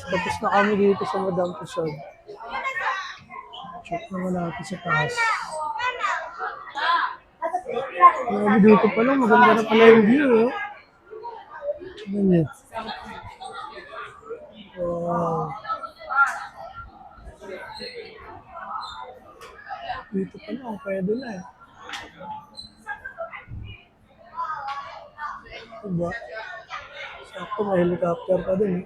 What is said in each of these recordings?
Tapos na kami dito sa Madame Tussauds. Check naman natin sa taas. Grabe dito pa lang, maganda na pala yung view. Oh. Tignan niyo. Wow. Dito pa lang, pwede na eh. Diba? Sakto, may helicopter pa din.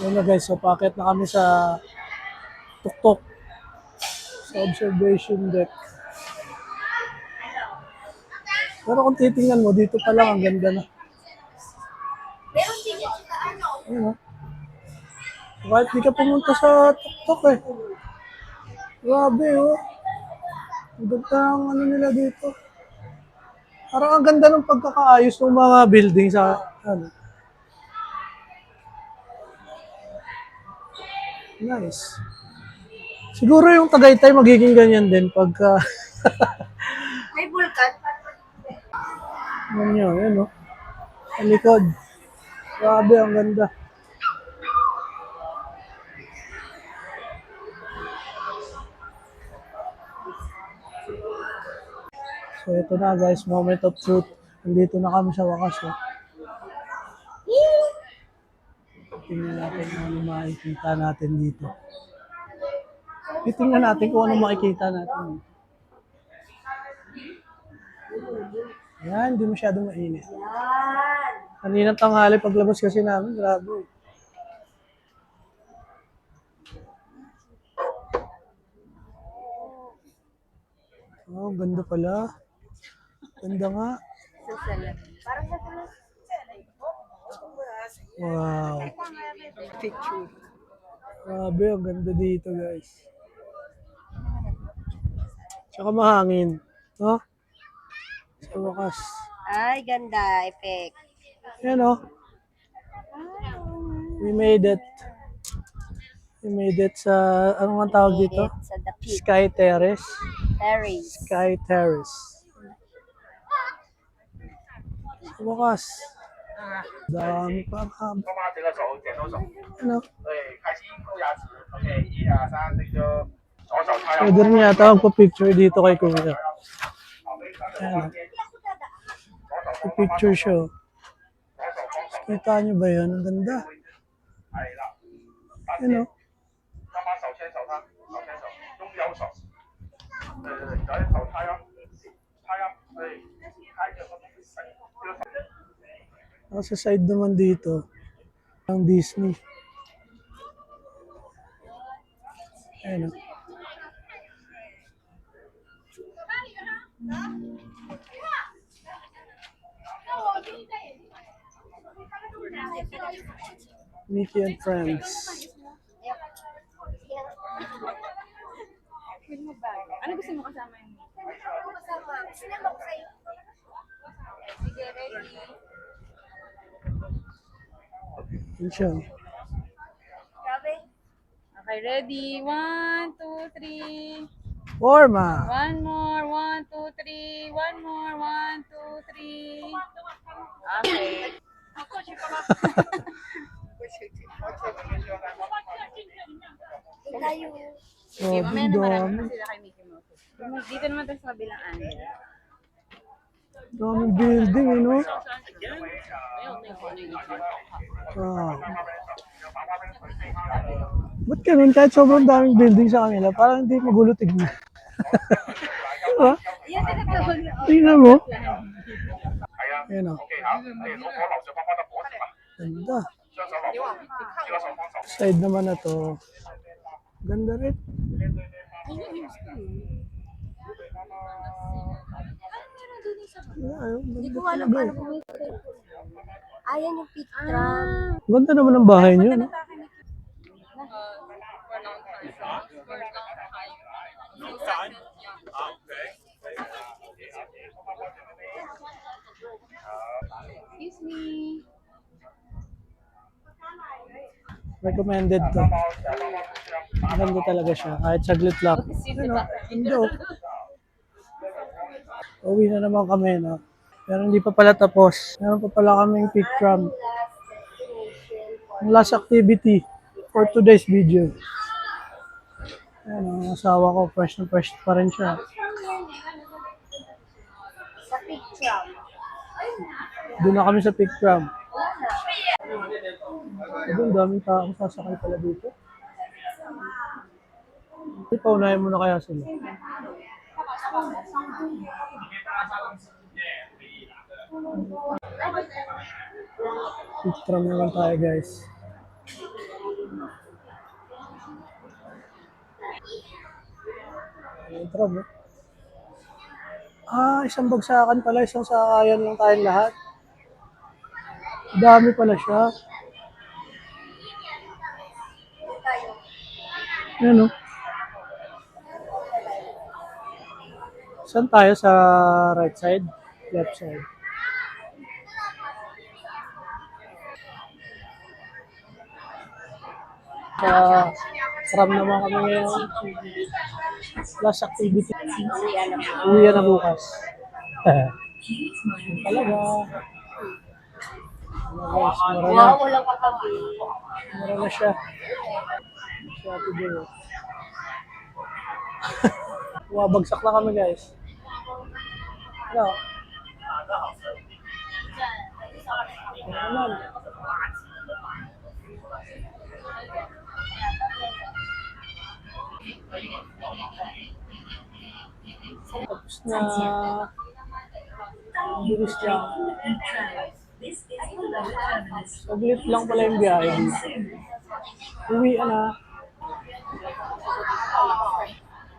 Yun na guys, so paakit na kami sa tuktok sa observation deck. Pero kung titingnan mo, dito pa lang ang ganda na. Ayun oh. Kahit di ka pumunta sa tuktok eh. Grabe oh. Ang ganda ang ano nila dito. Parang ang ganda ng pagkakaayos ng mga building sa ano. Nice. Siguro yung Tagaytay magiging ganyan din pagka May bulkan. ano nyo, yun o. Sa likod. Grabe, ang ganda. So ito na guys, moment of truth. Nandito na kami sa wakas. Oh. Tingnan natin kung ano makikita natin dito. Tingnan natin kung ano makikita natin. Yan, hindi masyadong mainit. Kaninang tanghali paglabas kasi namin, grabe. Oh, ganda pala. Ganda nga. Parang sa Wow. picture. Grabe, ang ganda dito guys. Tsaka mahangin. No? Sa wakas. Ay, ganda. Effect. Yan o. We made it. We made it sa, ano nga tawag dito? Sa the peak. Sky Terrace. Terrace. Sky Terrace. Sa wakas. Dami pa. Ano? Pwede rin yata magpa-picture dito kay Kuya. Ayan. Picture show. Kita niyo ba yun? Ang ganda. Ano? Sa side naman dito, ang Disney. Ayan. Mickey and Friends. Ano gusto mo kasama yun? Sinama ko sa'yo. Sige, ready. Yun siya. Grabe. Okay, ready? 1, 2, 3. Forma. One more, 1, 2, 3. One more, 1, 2, 3. Okay. Tayo. Okay, Oh, mamaya na marami dami. pa sila kay Mickey Mouse. Dito naman tayo sa kabilang angle. Daming building, no? Wow. Ba't ganun? Kahit sobrang daming building sa kanila, parang hindi magulo tignan. Diba? Yan, tinatawag na. Tingnan mo. Ayan o. Ganda. Side naman na to. Ganda rin. Hindi ko alam paano pumunta. Ayan yung picture. Ganda naman ang bahay niyo, no? Excuse me. Recommended to. Maganda talaga siya. Kahit saglit lang. Ano? Hindi oh. Uwi na naman kami, no? Pero hindi pa pala tapos. Meron pa pala kaming picture. Ang last activity for today's video. Ayan, ang asawa ko, fresh na fresh pa rin siya. Sa picture. Doon na kami sa picture. Ang daming tao sasakay pala dito. Paunahin mo na kaya sila. Picture naman tayo guys. Intro mo. Isang bagsakan pala, isang sakayan lang tayong lahat. Dami pala siya. Ano? Saan tayo? Sa right side? Left side? Tram naman kami ngayon. Last activity. Uwi na bukas. Talaga. Guys, mura na. Walang katabi. Mura na siya. Shopee din. Bumabagsak na kami guys. Ano? Ano? Tapos na. Ang bilis lang. Saglit lang pala yung biyahe dito. Uwi na.